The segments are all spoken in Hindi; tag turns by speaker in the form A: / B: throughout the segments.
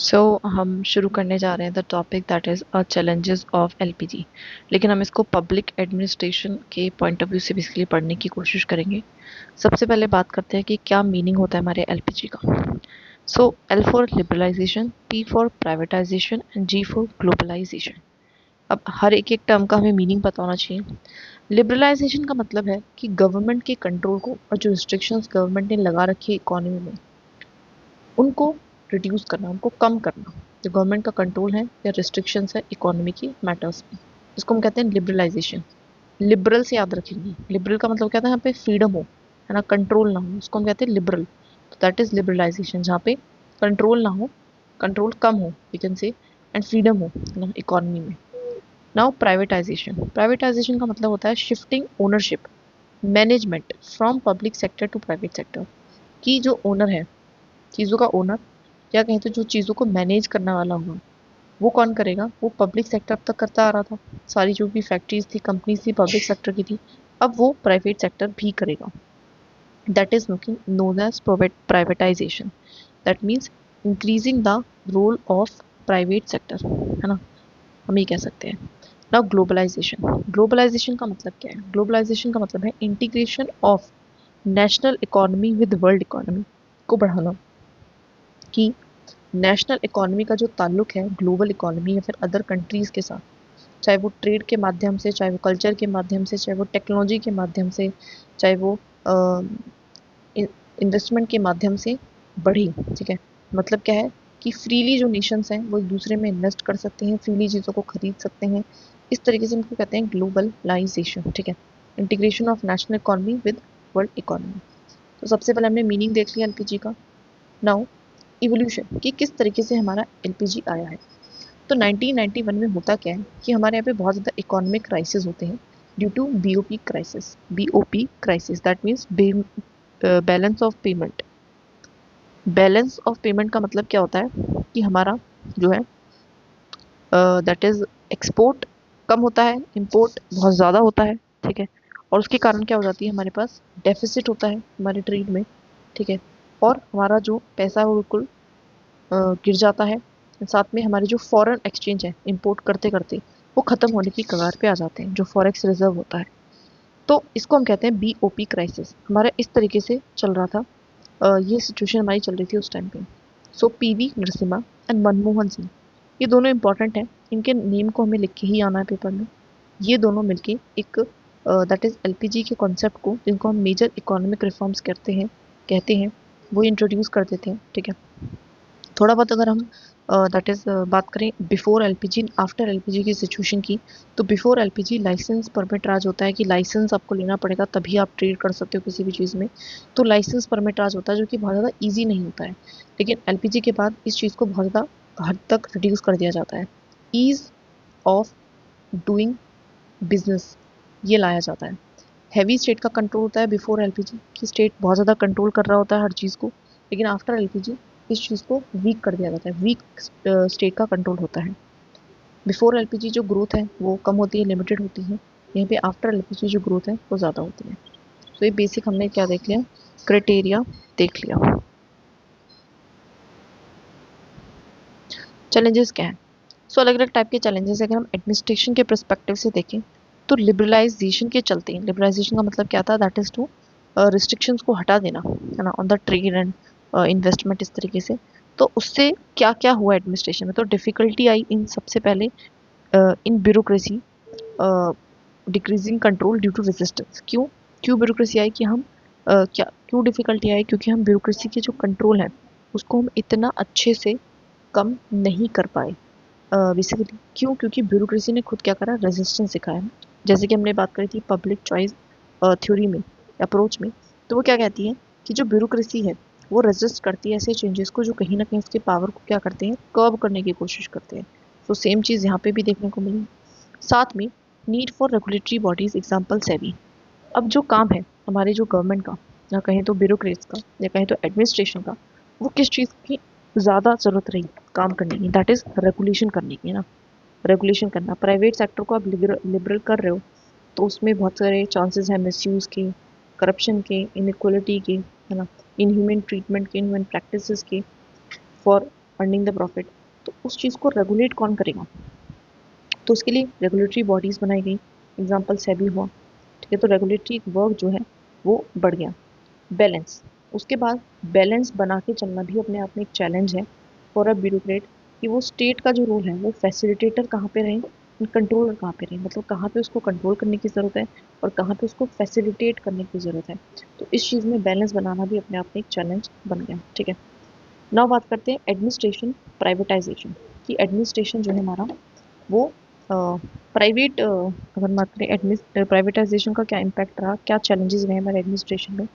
A: हम शुरू करने जा रहे हैं the topic that is challenges of LPG. लेकिन हम इसको पब्लिक एडमिनिस्ट्रेशन के पॉइंट ऑफ व्यू से बेसिकली पढ़ने की कोशिश करेंगे। सबसे पहले बात करते हैं कि क्या मीनिंग होता है हमारे एलपीजी का। L for liberalisation, P for privatisation and G for globalisation. अब हर एक एक टर्म का हमें मीनिंग पता होना चाहिए। लिबरलाइजेशन का मतलब है कि गवर्नमेंट के कंट्रोल को और जो रिस्ट्रिक्शंस गवर्नमेंट ने लगा रखी है इकोनॉमी में, उनको रिड्यूस करना, उनको कम करना। जो गवर्नमेंट का कंट्रोल है या रिस्ट्रिक्शंस है इकोनॉमी की मैटर्स में, इसको हम कहते हैं लिबरलाइजेशन। लिबरल से याद रखेंगे, लिबरल का मतलब क्या था, यहाँ पे फ्रीडम हो, है ना, कंट्रोल ना हो, उसको हम कहते हैं लिबरल। तो दैट इज लिबरलाइजेशन, जहाँ पे कंट्रोल ना हो, कंट्रोल कम हो we can say, and freedom हो, है ना, इकोनॉमी में। नाउ प्राइवेटाइजेशन, प्राइवेटाइजेशन का मतलब होता है shifting ownership, management from public sector to private sector. की जो ओनर है, चीज़ों का ओनर, या कहें तो जो चीज़ों को मैनेज करने वाला होगा, वो कौन करेगा? वो पब्लिक सेक्टर अब तक करता आ रहा था। सारी जो भी फैक्ट्रीज थी, कंपनीज थी, पब्लिक सेक्टर की थी। अब वो प्राइवेट सेक्टर भी करेगा। That is known as privatisation. That means increasing the role of private sector, है ना, हम ये कह सकते हैं। नाउ ग्लोबलाइजेशन, ग्लोबलाइजेशन का मतलब क्या है? ग्लोबलाइजेशन का मतलब है integration of national economy with world economy को बढ़ाना। कि नेशनल इकोनॉमी का जो ताल्लुक है ग्लोबल इकोनॉमी या फिर अदर कंट्रीज़ के साथ, चाहे वो ट्रेड के माध्यम से, चाहे वो कल्चर के माध्यम से, चाहे वो टेक्नोलॉजी के माध्यम से, चाहे वो इन्वेस्टमेंट के माध्यम से बढ़ी। ठीक है, मतलब क्या है कि फ्रीली जो नेशंस हैं वो एक दूसरे में इन्वेस्ट कर सकते हैं, फ्रीली चीज़ों को खरीद सकते हैं। इस तरीके से इनको कहते हैं ग्लोबलाइजेशन। ठीक है, integration of national economy with world economy. तो सबसे पहले हमने मीनिंग देख लिया एलपीजी का। नाउ इवोल्यूशन, कि किस तरीके से हमारा एलपीजी आया है। तो 1991 में होता क्या है कि हमारे यहाँ पे बहुत ज़्यादा इकोनॉमिक क्राइसिस होते हैं due to BOP crisis. BOP crisis that means balance of payment. Balance of payment का मतलब क्या होता है कि हमारा जो है दैट इज एक्सपोर्ट कम होता है, इंपोर्ट बहुत ज़्यादा होता है। ठीक है, और उसके कारण क्या हो जाती है, हमारे पास डेफिसिट होता है हमारे ट्रेड में। ठीक है, और हमारा जो पैसा है वो बिल्कुल गिर जाता है। साथ में हमारे जो फॉरेन एक्सचेंज है, इंपोर्ट करते करते वो खत्म होने की कगार पे आ जाते हैं, जो फॉरेक्स रिजर्व होता है। तो इसको हम कहते हैं बीओपी क्राइसिस। हमारा इस तरीके से चल रहा था, ये सिचुएशन हमारी चल रही थी उस टाइम पे। पीवी नरसिम्हा एंड मनमोहन सिंह, ये दोनों इंपॉर्टेंट हैं, इनके नेम को हमें लिख के ही आना है पेपर में। ये दोनों मिलके एक दैट इज एलपीजी के कॉन्सेप्ट को, जिनको हम मेजर इकोनॉमिक रिफॉर्म्स कहते हैं, वो इंट्रोड्यूस कर देते हैं। ठीक है, थोड़ा बहुत अगर हम दैट इज़ बात करें बिफोर एलपीजी आफ्टर एलपीजी की सिचुएशन की, तो बिफोर एलपीजी लाइसेंस परमिट राज होता है कि लाइसेंस आपको लेना पड़ेगा तभी आप ट्रेड कर सकते हो किसी भी चीज़ में। तो लाइसेंस परमिट राज होता है जो कि बहुत ज़्यादा ईजी नहीं होता है। लेकिन एलपीजी के बाद इस चीज़ को बहुत ज़्यादा हद तक रिड्यूस कर दिया जाता है। ईज ऑफ डूइंग बिजनेस ये लाया जाता है। हैवी स्टेट का कंट्रोल होता है बिफोर एलपीजी, कि स्टेट बहुत ज़्यादा कंट्रोल कर रहा होता है हर चीज़ को। लेकिन आफ्टर एलपीजी इस चीज़ को वीक कर दिया जाता है, वीक स्टेट का कंट्रोल होता है। बिफोर एलपीजी जो ग्रोथ है वो कम होती है, लिमिटेड होती है। यहीं पे आफ्टर एलपीजी जो ग्रोथ है वो ज़्यादा होती है। तो ये बेसिक हमने क्या देख लिया, क्राइटेरिया देख लिया। चैलेंजेस क्या है? अलग अलग टाइप के चैलेंजेस अगर हम एडमिनिस्ट्रेशन के परस्पेक्टिव से देखें, तो लिबरलाइजेशन के चलते हैं, लिबरलाइजेशन का मतलब क्या था, दैट इज टू रिस्ट्रिक्शंस को हटा देना, है ना, on the trade and investment, इस तरीके से। तो उससे क्या क्या हुआ एडमिनिस्ट्रेशन में? तो डिफिकल्टी आई इन, सबसे पहले in bureaucracy, decreasing control due to resistance. क्यों क्यों ब्यूरोक्रेसी आई कि हम क्या क्यों डिफिकल्टी आई? क्योंकि हम ब्यूरोक्रेसी के जो कंट्रोल है उसको हम इतना अच्छे से कम नहीं कर पाए। बेसिकली क्यों? क्योंकि ब्यूरोक्रेसी ने खुद क्या करा, रेजिस्टेंस दिखाया। जैसे कि हमने बात करी थी पब्लिक चॉइस थ्योरी में, अप्रोच में। तो वो क्या कहती है कि जो ब्यूरोक्रेसी है वो रेजिस्ट करती है ऐसे चेंजेस को जो कहीं ना कहीं उसके पावर को क्या करते हैं, कर्ब करने की कोशिश करते हैं। तो सेम चीज़ यहाँ पे भी देखने को मिली। साथ में need for regulatory bodies, example SEBI. अब जो काम है हमारे जो गवर्नमेंट का, या कहें तो ब्यूरोक्रेट्स का, या कहें तो एडमिनिस्ट्रेशन का, वो किस चीज़ की ज़्यादा ज़रूरत रही काम करने की? दैट इज़ रेगुलेशन करने की, ना, रेगुलेशन करना। प्राइवेट सेक्टर को आप लिबरल कर रहे हो तो उसमें बहुत सारे चांसेस हैं मिसयूज़ के, करप्शन के, इनइक्वलिटी के, है ना, इनह्यूमन ट्रीटमेंट के, इनह्यूमन प्रैक्टिसेस के, फॉर अर्निंग द प्रॉफिट। तो उस चीज़ को रेगुलेट कौन करेगा? तो उसके लिए रेगुलेटरी बॉडीज बनाई गई, एग्जाम्पल सेबी हुआ। ठीक है, तो रेगुलेटरी वर्क जो है वो बढ़ गया। बैलेंस, उसके बाद बैलेंस बना के चलना भी अपने आप में एक चैलेंज है फॉर अ ब्यूरोक्रेट, कि वो स्टेट का जो रोल है वो फैसिलिटेटर कहाँ पे रहे, कंट्रोलर कहाँ पे रहे, मतलब कहाँ पे उसको कंट्रोल करने की ज़रूरत है और कहाँ पे उसको फैसिलिटेट करने की ज़रूरत है। तो इस चीज़ में बैलेंस बनाना भी अपने आप में एक चैलेंज बन गया। ठीक है, नाउ बात करते हैं एडमिनिस्ट्रेशन प्राइवेटाइजेशन, कि एडमिनिस्ट्रेशन जो है हमारा वो प्राइवेट, अगर बात करें प्राइवेटाइजेशन का क्या इम्पैक्ट रहा, क्या चैलेंजेस रहे हमारे एडमिनिस्ट्रेशन में।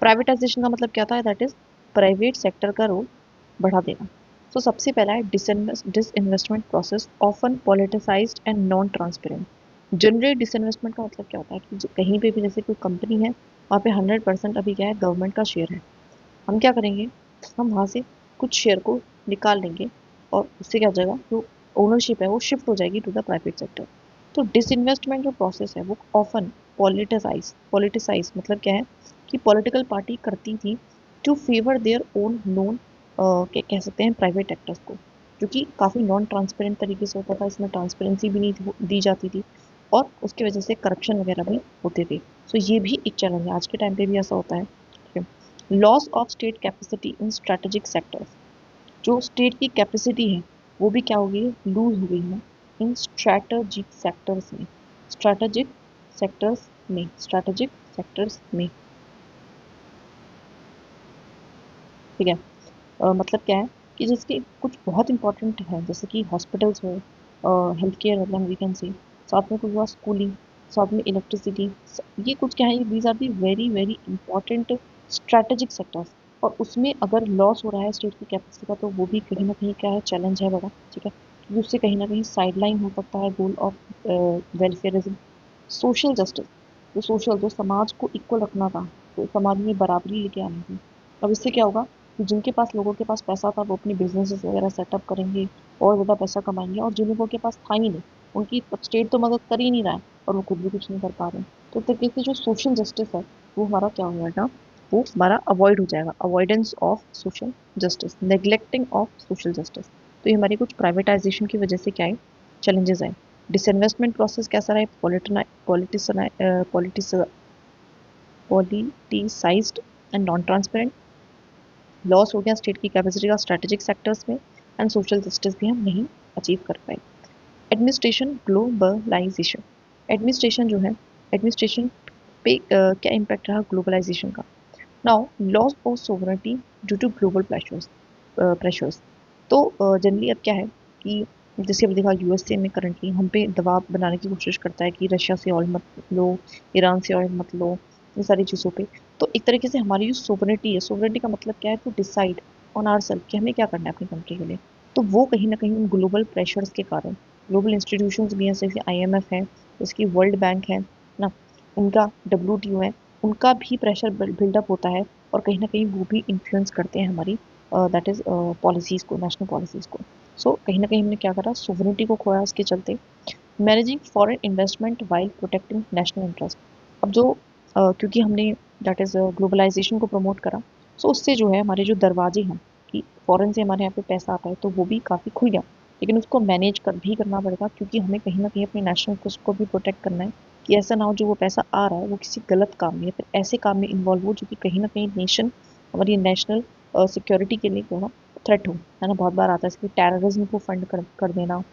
A: प्राइवेटाइजेशन का मतलब क्या था? दैट इज प्राइवेट सेक्टर का रोल बढ़ा देना। तो सबसे पहला है disinvestment process often politicised and non transparent. Generally disinvestment का मतलब क्या होता है कि कहीं पे भी जैसे कोई कंपनी है, वहाँ पे 100% अभी क्या है, गवर्नमेंट का शेयर है। हम क्या करेंगे, हम वहाँ से कुछ शेयर को निकाल लेंगे और उससे क्या हो जाएगा, जो ओनरशिप है वो शिफ्ट हो जाएगी टू द प्राइवेट सेक्टर। तो डिसइन्वेस्टमेंट जो प्रोसेस है वो ऑफन पॉलिटिसाइज मतलब क्या है कि पॉलिटिकल पार्टी करती थी to favour their own known, कह सकते हैं प्राइवेट एक्टर्स को, जो कि काफ़ी नॉन ट्रांसपेरेंट तरीके से होता था, इसमें ट्रांसपेरेंसी भी नहीं दी जाती थी और उसकी वजह से करप्शन वगैरह भी होते थे। सो ये भी एक चैलेंज है, आज के टाइम पे भी ऐसा होता है। ठीक है, loss of state capacity in strategic sectors, जो स्टेट की कैपेसिटी है वो भी क्या हो गई है, लूज हो गई है इन स्ट्रैटेजिक सेक्टर्स में, स्ट्रैटेजिक स्ट्रैटेजिक सेक्टर्स में। ठीक है, मतलब क्या है कि जिसके कुछ बहुत इंपॉर्टेंट है, जैसे कि हॉस्पिटल्स हो, हेल्थ केयर, मतलब वी कैन से, साथ में कुछ हुआ स्कूलिंग, साथ में इलेक्ट्रिसिटी, ये कुछ क्या है, these are the very very important strategic sectors. और उसमें अगर लॉस हो रहा है स्टेट की कैपेसिटी का, तो वो भी कहीं ना कहीं क्या है, चैलेंज है बड़ा। ठीक है, क्योंकि उससे कहीं ना कहीं साइडलाइन हो सकता है goal of welfarism. Social justice, जो समाज को इक्वल रखना था, तो समाज में बराबरी लेके आनी थी। अब इससे क्या होगा कि जिनके पास, लोगों के पास पैसा था, वो अपनी बिजनेसेस वगैरह सेटअप करेंगे और ज़्यादा पैसा कमाएंगे, और जिन लोगों के पास था ही नहीं, उनकी स्टेट तो मदद कर ही नहीं रहा है और वो खुद भी कुछ नहीं कर पा रहे हैं। तो तरीके से जो सोशल जस्टिस है वो हमारा क्या हो जाएगा, वो हमारा अवॉइड हो जाएगा, avoidance of social justice, neglecting of social justice. तो ये हमारी कुछ प्राइवेटाइजेशन की वजह से क्या है, चैलेंजेस आए। डिसइन्वेस्टमेंट प्रोसेस कैसा रहा है, politicised and non transparent. Loss हो गया स्टेट की कैपेसिटी का स्ट्रेटेजिक सेक्टर्स में, एंड सोशल जस्टिस भी हम नहीं अचीव कर पाए। एडमिनिस्ट्रेशन ग्लोबलाइजेशन, एडमिनिस्ट्रेशन जो है, एडमिनिस्ट्रेशन पे क्या इम्पैक्ट रहा ग्लोबलाइजेशन का। Now loss of sovereignty due to global pressures. तो जनरली अब क्या है कि जैसे अभी देखा, यूएसए में करंटली हम पे दबाव बनाने की कोशिश करता है कि रशिया से ऑयल मत लो, ईरान से ऑयल मत लो, इन सारी चीज़ों पे। तो एक तरीके से हमारी जो सोवरेनिटी है, सोवरेनिटी का मतलब क्या है, to decide on our self कि हमें क्या करना है अपनी कंट्री के लिए। तो वो कहीं ना कहीं उन ग्लोबल प्रेशर्स के कारण, ग्लोबल इंस्टीट्यूशंस भी हैं, जैसे आईएमएफ है, जैसे कि वर्ल्ड बैंक है ना, उनका डब्ल्यूटीओ है, उनका भी प्रेशर बिल्डअप होता है और कहीं ना कहीं वो भी इन्फ्लुएंस करते हैं हमारी दैट इज पॉलिसीज़ को, नेशनल पॉलिसीज़ को। सो कहीं ना कहीं हमने क्या करा, सोवरेनिटी को खोया उसके चलते। Managing foreign investment while protecting national interest. अब जो क्योंकि हमने दैट इज ग्लोबलाइजेशन को प्रमोट करा, सो उससे जो है हमारे जो दरवाजे हैं कि फॉरेन से हमारे यहाँ पे पैसा आता है, तो वो भी काफ़ी खुल गया। लेकिन उसको मैनेज कर भी करना पड़ेगा, क्योंकि हमें कहीं ना कहीं अपने नेशनल इंटरेस्ट को भी प्रोटेक्ट करना है, कि ऐसा ना हो जो वो पैसा आ रहा है वो किसी गलत काम में या फिर ऐसे काम में इन्वॉल्व हो जो कि कहीं ना कहीं नेशन, हमारी नेशनल सिक्योरिटी के लिए क्या हो, थ्रेट हो, है ना। बहुत बार आता है जैसे टेररिज्म को फंड कर देना,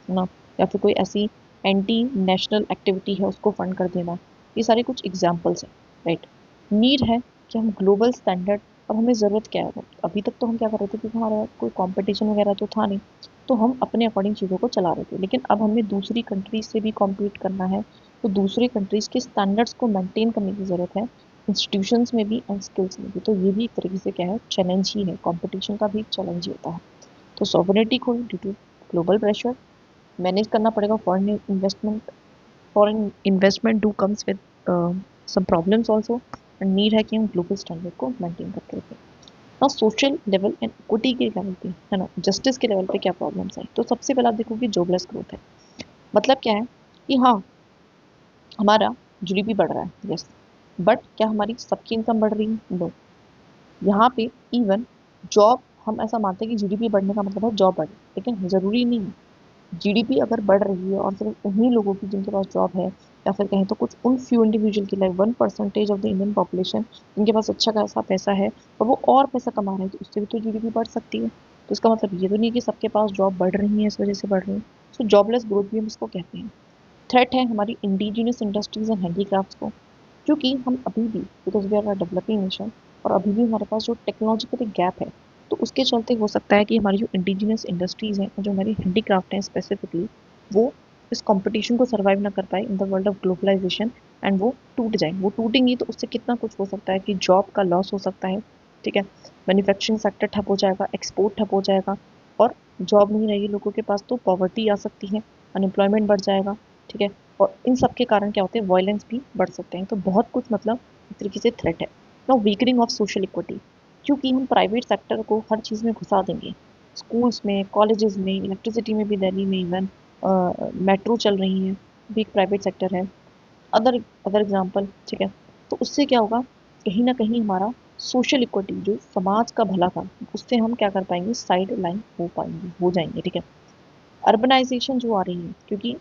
A: है ना, या फिर कोई ऐसी एंटी नेशनल एक्टिविटी है उसको फंड कर देना। ये सारे कुछ एग्जाम्पल्स हैं, राइट। नीड है कि हम ग्लोबल स्टैंडर्ड, अब हमें ज़रूरत क्या है, अभी तक तो हम क्या कर रहे थे, क्योंकि हमारा कोई कंपटीशन वगैरह तो था नहीं, तो हम अपने अकॉर्डिंग चीज़ों को चला रहे थे। लेकिन अब हमें दूसरी कंट्रीज से भी कॉम्पीट करना है, तो दूसरी कंट्रीज के स्टैंडर्ड्स को मेंटेन करने की ज़रूरत है, इंस्टीट्यूशंस में भी एंड स्किल्स में भी। तो ये भी एक तरीके से क्या है, चैलेंज ही है, कंपटीशन का भी एक चैलेंज ही होता है। तो सॉवरेनिटी को due to global pressure manage करना पड़ेगा। Foreign investment do comes with some problems also, and need है कि हम ग्लोबल स्टैंडर्ड को मेंटेन करके रखें। ना सोशल लेवल एंड इक्विटी के लेवल पे, है ना, जस्टिस के लेवल पे क्या प्रॉब्लम्स हैं। तो सबसे पहले आप देखोगे जॉबलेस ग्रोथ है। मतलब क्या है कि हाँ, हमारा जीडीपी बढ़ रहा है, यस, बट क्या हमारी सबकी इनकम बढ़ रही है? नो। यहाँ पे इवन जॉब हम ऐसा मानते हैं कि जीडीपी बढ़ने का मतलब है जॉब बढ़े, लेकिन ज़रूरी नहीं है। जीडीपी अगर बढ़ रही है और सिर्फ उन्हीं लोगों की जिनके पास जॉब है, या फिर कहें तो कुछ उन फ्यू इंडिविजुअल की, like 1% of the Indian population जिनके पास अच्छा खासा पैसा है और वो और पैसा कमा रहे हैं, तो उससे भी तो जीडीपी बढ़ सकती है। तो इसका मतलब ये तो नहीं कि सबके पास जॉब बढ़ रही है इस वजह से बढ़ रही है। सो जॉबलेस ग्रोथ भी हम इसको कहते हैं। थ्रेट है हमारी इंडिजिनियस इंडस्ट्रीज एंड हैंडीक्राफ्ट्स को, क्योंकि हम अभी भी, because we are a developing nation, और अभी भी हमारे पास जो टेक्नोलॉजिकल गैप है, तो उसके चलते हो सकता है कि हमारी जो इंडिजिनियस इंडस्ट्रीज हैं और जो हमारी हैंडीक्राफ्ट हैं स्पेसिफिकली, वो इस कंपटीशन को सर्वाइव ना कर पाए in the world of globalisation, and वो टूट जाए। वो टूटेंगी तो उससे कितना कुछ हो सकता है कि जॉब का लॉस हो सकता है, ठीक है, मैन्युफैक्चरिंग सेक्टर ठप हो जाएगा, एक्सपोर्ट ठप हो जाएगा, और जॉब नहीं रहेगी लोगों के पास तो पॉवर्टी आ सकती है, अनएम्प्लॉयमेंट बढ़ जाएगा, ठीक है। और इन सब के कारण क्या होते हैं, वायलेंस भी बढ़ सकते हैं। तो बहुत कुछ मतलब एक तरीके से थ्रेट है। Now weakening of social equity, क्योंकि हम प्राइवेट सेक्टर को हर चीज़ में घुसा देंगे, स्कूल्स में, कॉलेजेस में, इलेक्ट्रिसिटी में भी दिल्ली में इवन मेट्रो चल रही है, भी एक प्राइवेट सेक्टर है, अदर अदर एग्जाम्पल, ठीक है। तो उससे क्या होगा, कहीं ना कहीं हमारा सोशल इक्विटी जो समाज का भला था, उससे हम क्या कर पाएंगे, साइड लाइन हो पाएंगे, हो जाएंगे, ठीक है। अर्बनाइजेशन जो आ रही है, क्योंकि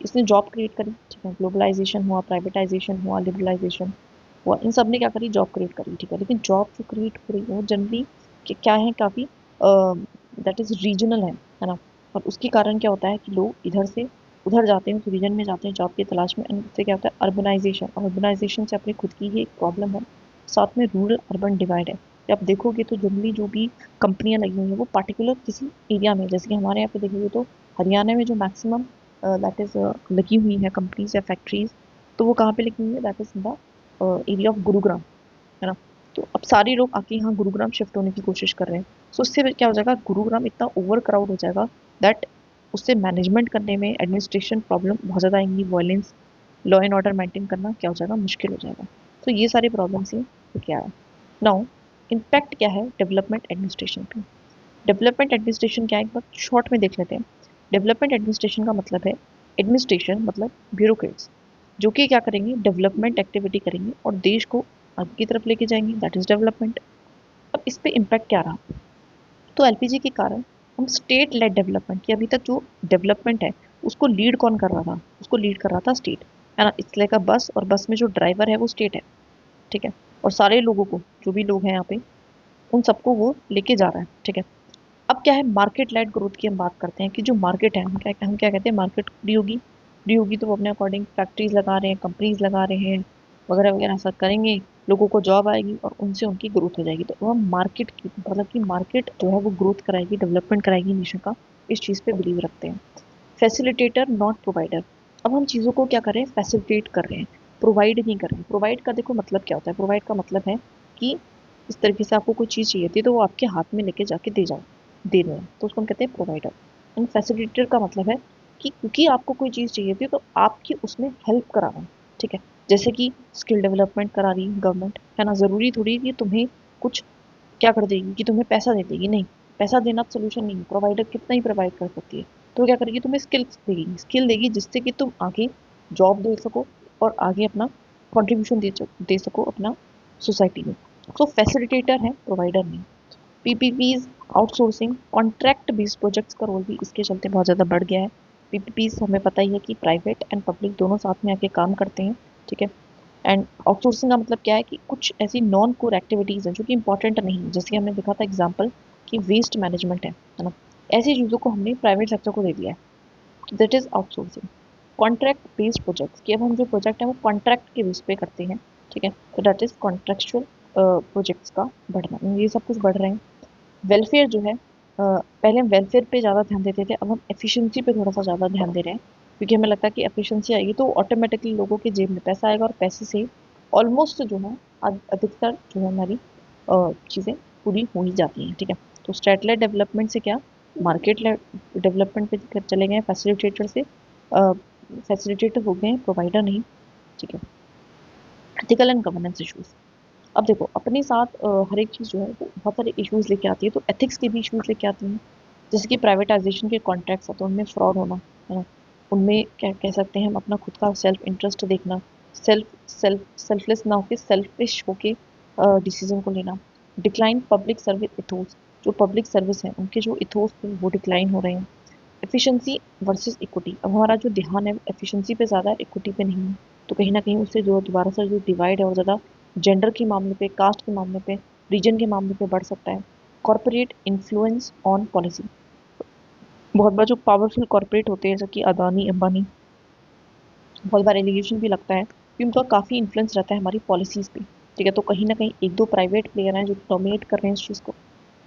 A: इसने जॉब क्रिएट करी, ठीक है, ग्लोबलाइजेशन हुआ, प्राइवेटाइजेशन हुआ, लिबरलाइजेशन हुआ, इन सब ने क्या करी, जॉब क्रिएट करी, ठीक है। लेकिन जॉब जो क्रिएट हो रही है वो जनरली क्या है, काफ़ी दैट इज रीजनल है ना। और उसके कारण क्या होता है कि लोग इधर से उधर जाते हैं, उस रीजन में जाते हैं जॉब की तलाश में, एंड उससे क्या होता है, अर्बनाइजेशन, और अर्बनाइजेशन से अपनी खुद की ही एक प्रॉब्लम है, साथ में रूरल अर्बन डिवाइड है। कि आप देखोगे तो जनरली जो भी कंपनियां लगी हुई हैं वो पर्टिकुलर किसी एरिया में, जैसे कि हमारे यहाँ पे देखोगे तो हरियाणा में जो मैक्सिमम दैट इज लगी हुई है कंपनीज या फैक्ट्रीज, तो वो कहाँ पे लगी हुई है, that is in the area of Gurugram, है ना। तो अब सारे लोग आके यहाँ गुरुग्राम शिफ्ट होने की कोशिश कर रहे हैं। सो उससे क्या हो जाएगा, गुरुग्राम इतना ओवर क्राउड हो जाएगा दैट उससे मैनेजमेंट करने में, एडमिनिस्ट्रेशन प्रॉब्लम बहुत ज़्यादा आएंगी, violence, law and order maintain करना क्या हो जाएगा, मुश्किल हो जाएगा। तो ये सारी प्रॉब्लम्स हैं। तो क्या है नाउ, इम्पैक्ट क्या है डेवलपमेंट एडमिनिस्ट्रेशन पे। डेवलपमेंट एडमिनिस्ट्रेशन क्या है, एक बार शॉर्ट में देख लेते हैं। डेवलपमेंट एडमिनिस्ट्रेशन का मतलब है, एडमिनिस्ट्रेशन मतलब ब्यूरोक्रेट्स, जो कि क्या करेंगे, डेवलपमेंट एक्टिविटी करेंगे और देश को आगे की तरफ लेके जाएंगे, दैट इज डेवलपमेंट। अब इस पे इम्पैक्ट क्या रहा, तो एलपीजी के कारण हम स्टेट लेड डेवलपमेंट की, अभी तक जो डेवलपमेंट है उसको लीड कौन कर रहा था, उसको लीड कर रहा था स्टेट, है ना। इट्स लाइक अ बस, और बस में जो ड्राइवर है वो स्टेट है, ठीक है। और सारे लोगों को, जो भी लोग हैं यहाँ पे, उन सबको वो लेके जा रहा है, ठीक है। अब क्या है, मार्केट लेड ग्रोथ की हम बात करते हैं कि जो मार्केट है, हम क्या कहते हैं, मार्केट खुली होगी, खुली होगी तो वो अपने अकॉर्डिंग फैक्ट्रीज लगा रहे हैं, कंपनीज लगा रहे हैं, वगैरह वगैरह ऐसा करेंगे, लोगों को जॉब आएगी और उनसे उनकी ग्रोथ हो जाएगी। तो वह मार्केट की, मतलब कि मार्केट जो है वो ग्रोथ कराएगी, डेवलपमेंट कराएगी नेशन का, इस चीज़ पे बिलीव रखते हैं। फैसिलिटेटर नॉट प्रोवाइडर, अब हम चीज़ों को क्या कर रहे हैं, फैसिलिटेट कर रहे हैं, प्रोवाइड नहीं कर रहे हैं। प्रोवाइड का देखो मतलब क्या होता है, प्रोवाइड का मतलब है कि इस तरीके से आपको कोई चीज़ चाहिए थी तो वो आपके हाथ में लेके जाके दे रहे हैं, तो उसको हम कहते हैं प्रोवाइडर। एंड फैसिलिटेटर का मतलब है कि क्योंकि आपको कोई चीज़ चाहिए थी तो आपकी उसमें हेल्प कराना, ठीक है। जैसे कि स्किल डेवलपमेंट करा रही है गवर्नमेंट, है ना, ज़रूरी थोड़ी कि तुम्हें कुछ क्या कर देगी, कि तुम्हें पैसा दे देगी, नहीं। पैसा देना सोल्यूशन नहीं है, प्रोवाइडर कितना ही प्रोवाइड कर सकती है। तो क्या करेगी, तुम्हें स्किल्स देगी, स्किल देगी जिससे कि तुम आगे जॉब दे सको और आगे अपना कंट्रीब्यूशन दे सको अपना सोसाइटी में। तो फैसिलिटेटर है, प्रोवाइडर नहीं। पीपीपीज, आउटसोर्सिंग, कॉन्ट्रैक्ट बेस्ड प्रोजेक्ट्स का रोल भी इसके चलते बहुत ज़्यादा बढ़ गया है। पीपीपीज हमें पता ही है कि प्राइवेट एंड पब्लिक दोनों साथ में आके काम करते हैं, ठीक है। एंड आउटसोर्सिंग का मतलब क्या है कि कुछ ऐसी नॉन कोर एक्टिविटीज़ हैं जो कि इंपॉर्टेंट नहीं है, जैसे कि हमने देखा था एग्जांपल कि वेस्ट मैनेजमेंट है ना, ऐसी चीज़ों को हमने प्राइवेट सेक्टर को दे दिया है, तो that is outsourcing. Contract based projects, कि अब हम जो प्रोजेक्ट है वो कॉन्ट्रैक्ट के बेस पे करते हैं, ठीक है, तो दैट इज कॉन्ट्रेक्चुअल प्रोजेक्ट्स का बढ़ना, ये सब कुछ बढ़ रहे हैं। वेलफेयर जो है, पहले हम वेलफेयर पे ज़्यादा ध्यान देते थे, अब हम एफिशिएंसी पे थोड़ा सा ज़्यादा ध्यान दे रहे हैं, क्योंकि हमें लगता है कि एफिशिएंसी आएगी तो ऑटोमेटिकली लोगों की जेब में पैसा आएगा, और पैसे से ऑलमोस्ट जो है अधिकतर जो है हमारी चीज़ें पूरी हो ही जाती हैं, ठीक है। तो स्टेट-लेड डेवलपमेंट से क्या, मार्केट लेड डेवलपमेंट पे चले गए, फैसिलिटेटर से फैसिलिटेटर हो गए, प्रोवाइडर नहीं, ठीक है। एथिकल एंड गवर्नेंस इश्यूज, अब देखो अपने साथ हर एक चीज़ जो है वो बहुत सारे इश्यूज लेके आती है, तो एथिक्स के भी इश्यूज लेके आती हैं। जैसे कि प्राइवेटाइजेशन के कॉन्ट्रैक्ट्स हैं तो उनमें फ्रॉड होना, है ना। उनमें क्या कह सकते हैं हम, अपना खुद का सेल्फ इंटरेस्ट देखना, सेल्फलेस ना होके सेल्फिश होके डिसीजन को लेना। डिक्लाइन पब्लिक सर्विस इथोस, जो पब्लिक सर्विस है उनके जो इथोस थे वो डिक्लाइन हो रहे हैं। एफिशिएंसी वर्सेस इक्विटी, अब हमारा जो ध्यान है एफिशिएंसी पे ज़्यादा है, इक्विटी पे नहीं है। तो कहीं ना कहीं उससे जो दोबारा से जो डिवाइड है और ज़्यादा जेंडर के मामले पे, कास्ट के मामले पे, रीजन के मामले पे बढ़ सकता है। कॉर्पोरेट इन्फ्लुएंस ऑन पॉलिसी, बहुत बार जो पावरफुल कॉर्पोरेट होते हैं जैसे कि अदानी अंबानी, बहुत बार एलिगेशन भी लगता है कि उनका काफ़ी इन्फ्लुएंस रहता है हमारी पॉलिसीज़ पे। ठीक है, तो कहीं ना कहीं एक दो प्राइवेट प्लेयर हैं जो डोमिनेट कर रहे हैं इस चीज़ को।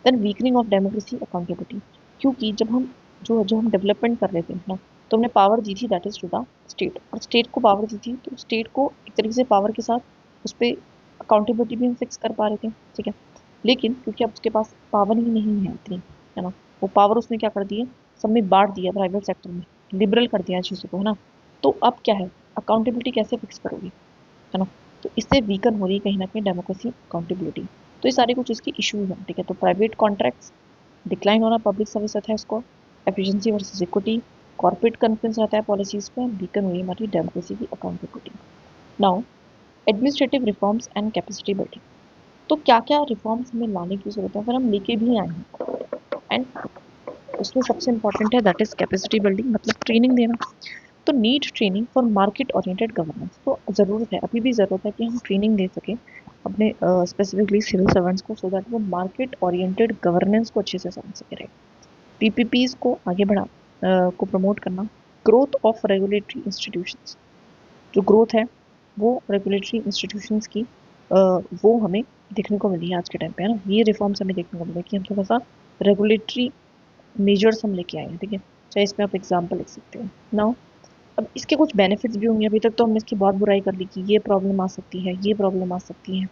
A: Then weakening of democracy accountability, क्योंकि जब हम जो हम डेवलपमेंट कर रहे थे ना, तो हमने पावर दी थी that is to the state, और स्टेट को पावर दी थी तो स्टेट को एक तरीके से पावर के साथ उस पर अकाउंटेबिलिटी भी हम फिक्स कर पा रहे थे। ठीक है, लेकिन क्योंकि अब उसके पास पावर ही नहीं है इतनी, है ना, वो पावर उसने क्या कर दी है, सब में बांट दिया प्राइवेट सेक्टर में, लिबरल कर दिया चीज़ों को, है ना। तो अब क्या है, अकाउंटेबिलिटी कैसे फिक्स करोगे, है ना। तो इससे वीकन हो रही है कहीं ना कहीं डेमोक्रेसी अकाउंटेबिलिटी। तो ये सारे कुछ इसके इश्यूज हैं। ठीक है, तो प्राइवेट कॉन्ट्रैक्ट्स डिक्लाइन होना, पब्लिक सर्विस रहता है उसको, efficiency versus equity, corporate conference रहता है पॉलिसीज पे, बीकन हुई हमारी डेमोक्रेसी की accountability. Now administrative reforms and capacity building, तो क्या क्या रिफॉर्म्स हमें लाने की जरूरत है, फिर हम लेके भी आए हैं। एंड उसमें सबसे इंपॉर्टेंट है दैट इज कैपेसिटी बिल्डिंग, मतलब ट्रेनिंग देना। तो need training for market oriented governance, तो ज़रूरत है, अभी भी ज़रूरत है कि हम ट्रेनिंग दे सकें अपने स्पेसिफिकली सिविल सर्वेंट्स को, सो दैट वो मार्केट ओरिएंटेड गवर्नेंस को अच्छे से समझ सके रहे। पीपीपीज को आगे बढ़ा को प्रमोट करना। ग्रोथ ऑफ रेगुलेटरी इंस्टीट्यूशंस, जो ग्रोथ है वो रेगुलेटरी इंस्टीट्यूशंस की वो हमें देखने को मिली है आज के टाइम पे, है ना। ये रिफॉर्म्स हमें देखने को मिले कि हम थोड़ा सा रेगुलेटरी मेजर्स हम लेके आए हैं। ठीक है, चाहे इसमें आप एग्जाम्पल लिख सकते हैं। नाउ अब इसके कुछ बेनिफिट्स भी होंगे, अभी तक तो हमने इसकी बहुत बुराई कर ली कि ये प्रॉब्लम आ सकती है, ये प्रॉब्लम आ सकती है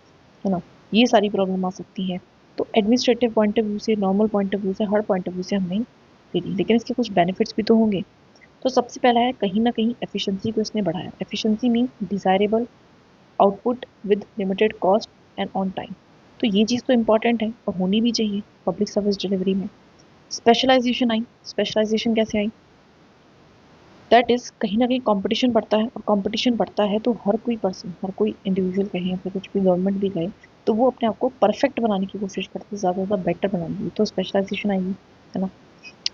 A: ना, ये सारी प्रॉब्लम आ सकती है। तो एडमिनिस्ट्रेटिव पॉइंट ऑफ व्यू से, नॉर्मल पॉइंट ऑफ व्यू से, हर पॉइंट ऑफ व्यू से हमने ले ली, लेकिन इसके कुछ बेनिफिट्स भी तो होंगे। तो सबसे पहला है कहीं ना कहीं एफिशिएंसी को इसने बढ़ाया। Efficiency mean desirable output with limited cost and on time. तो ये चीज़ तो इंपॉर्टेंट है और होनी भी चाहिए पब्लिक सर्विस डिलीवरी में। स्पेशलाइजेशन आई, स्पेशलाइजेशन कैसे आई, दैट इज कहीं ना कहीं कंपटीशन बढ़ता है, और कंपटीशन बढ़ता है तो हर कोई पर्सन, हर कोई इंडिविजुअल कहे या फिर कुछ भी गवर्नमेंट भी कहे, तो वो अपने आप को परफेक्ट बनाने की कोशिश करती है, ज़्यादा ज़्यादा बेटर बनाने की, तो स्पेशलाइजेशन आएगी, है ना।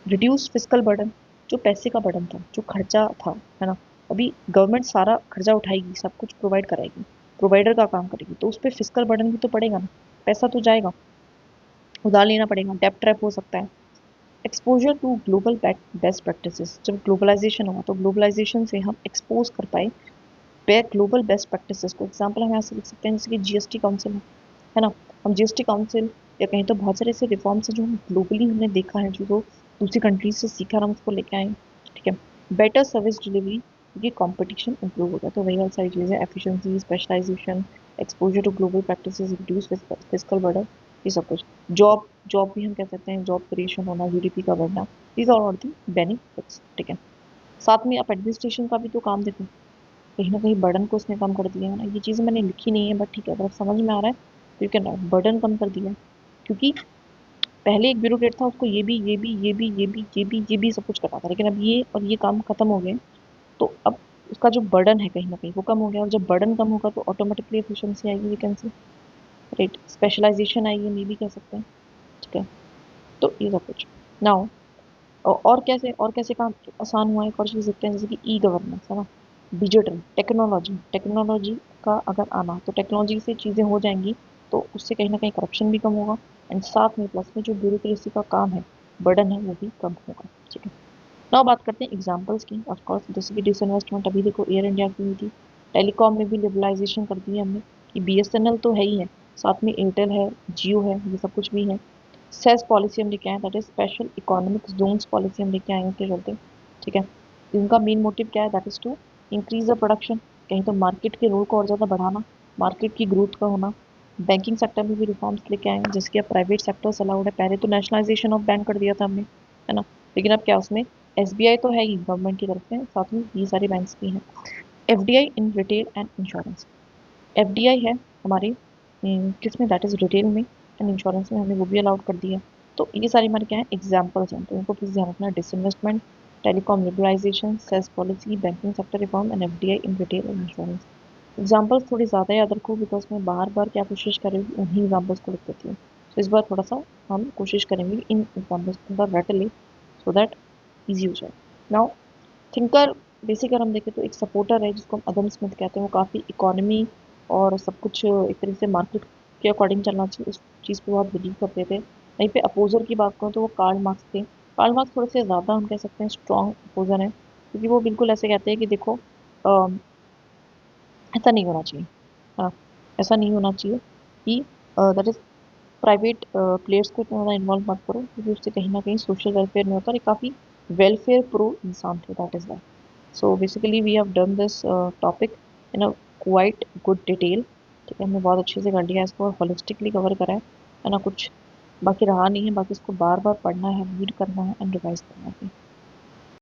A: रिड्यूस फिजिकल बर्डन, जो पैसे का बर्डन था, जो खर्चा था, है ना, अभी गवर्नमेंट सारा खर्चा उठाएगी, सब कुछ प्रोवाइड कराएगी, प्रोवाइडर का काम करेगी, तो उस पर फिजिकल बर्डन भी तो पड़ेगा ना, पैसा तो जाएगा, उधार लेना पड़ेगा, डेप्ट ट्रैप हो सकता है। Exposure to global best practices, जब ग्लोबलाइजेशन हुआ तो ग्लोबलाइजेशन से हम एक्सपोज कर पाए ग्लोबल बेस्ट प्रैक्टिसेस को। एग्जाम्पल हम ऐसे लिख सकते हैं जैसे कि जीएसटी काउंसिल है ना, हम जीएसटी काउंसिल या कहीं तो बहुत सारे ऐसे रिफॉर्म्स हैं जो हम ग्लोबली हमने देखा है, जो दूसरी कंट्रीज से सीखा और हम उसको लेके आए। ठीक है, बेटर सर्विस डिलीवरी, क्योंकि कॉम्पिटिशन इंप्रूव होगा, तो वही वाली सारी चीज़ें, efficiency, specialisation, exposure to global practices, reduce physical burden, ये सब कुछ। जॉब जॉब भी हम कह सकते हैं, जॉब क्रिएशन होना, जीडीपी का बढ़ना, these are all the benefits. ठीक है, साथ में आप एडमिनिस्ट्रेशन का भी तो काम देखो, कहीं ना कहीं बर्डन को उसने कम कर दिया है ना। ये चीज़ें मैंने लिखी नहीं है बट ठीक है, अगर समझ में आ रहा है तो यू कैन राइट, बर्डन कम कर दिया, क्योंकि पहले एक ब्यूरोक्रेट था, उसको ये भी सब कुछ करना था, लेकिन अब ये और ये काम खत्म हो गए, तो अब उसका जो बर्डन है कहीं ना कहीं वो कम हो गया, और जब बर्डन कम होगा तो ऑटोमेटिकली एफिशिएंसी आएगी, वैकेंसी, राइट, स्पेशलाइजेशन आएगी, मे भी कह सकते हैं। ठीक है, तो ये सब कुछ। नाउ और कैसे काम आसान हुआ है, एक और चीज़ देखते हैं जैसे कि ई गवर्नेंस, है ना, डिजिटल टेक्नोलॉजी, टेक्नोलॉजी का अगर आना, तो टेक्नोलॉजी से चीज़ें हो जाएंगी, तो उससे कहीं ना कहीं करप्शन भी कम होगा, एंड साथ में प्लस में जो ब्यूरोक्रेसी का काम है, बर्डन है, वो भी कम होगा। ठीक है, नाउ बात करते हैं एग्जांपल्स की। ऑफ कोर्स जैसे कि डिसइन्वेस्टमेंट अभी देखो एयर इंडिया की हुई थी, टेलीकॉम में भी लिबरलाइजेशन कर दी है हमने, कि बीएसएनएल तो है ही है, साथ में एयरटेल है, जियो है, ये सब कुछ भी है। सेस पॉलिसी हम लेके आए, that is special economic zones policy हम लेके आए हैं के चलते। ठीक है, इनका मेन मोटिव क्या है, that is to increase the production, कहीं तो मार्केट के रोल को और ज़्यादा बढ़ाना, मार्केट की ग्रोथ का होना। बैंकिंग सेक्टर में भी रिफॉर्म्स लेके आए हैं, जिसके अब प्राइवेट सेक्टर्स अलाउड है, पहले तो नेशनलाइजेशन ऑफ बैंक कर दिया था हमने, है ना, लेकिन अब क्या उसमें एसबीआई तो है ही गवर्नमेंट की तरफ से, साथ में ये सारे बैंक्स भी हैं। FDI in retail and insurance, FDI है हमारे किसमें, दैट इज रिटेल में एंड इंश्योरेंस में, हमने वो भी अलाउड कर दिया। तो ये सारे हमारे क्या है, एग्जाम्पल्स हैं, तो इनको प्लीज ध्यान रखना। Disinvestment, telecom liberalisation, cess policy, banking sector reform and FDI in retail and insurance. Examples थोड़ी ज़्यादा याद रखो, बिकॉज मैं बार बार क्या कोशिश कर रही हूँ, उन्हीं एग्जाम्पल्स को लिख देती हूँ। तो इस बार थोड़ा सा हम कोशिश करेंगे कि इन एग्जाम्पल्स को थोड़ा रट ले सो दैट ईजी हो जाए। नाउ थिंकर बेसिक अगर हम देखें तो एक सपोर्टर है जिसको हम अदम स्मिथ कहते हैं। वो काफ़ी इकोनॉमी और सब कुछ एक तरीके से मार्केट के अकॉर्डिंग चलना चाहिए उस चीज़ पे बहुत बिलीव करते थे। वहीं पे अपोजर की बात करूँ तो वो कार्ल मार्क्स थे। कार्ल मार्क्स थोड़े से ज़्यादा हम कह सकते हैं स्ट्रॉन्ग अपोजर हैं, क्योंकि वो बिल्कुल ऐसे कहते हैं कि देखो ऐसा नहीं होना चाहिए। हाँ, ऐसा नहीं होना चाहिए कि दैट इज प्राइवेट प्लेयर्स को इतना ज़्यादा इन्वॉल्व मत करो, क्योंकि उससे कहीं ना कहीं सोशल वेलफेयर नहीं होता। और ये काफ़ी वेलफेयर प्रो इंसान थे, that is why. So basically we have done this topic in a quite good detail. ठीक है, हमने बहुत अच्छे से कर लिया इसको, होलिस्टिकली कवर करा है ना। कुछ बाकी रहा नहीं है, बाकी इसको बार बार पढ़ना है, रीड करना है एंड रिवाइज करना है।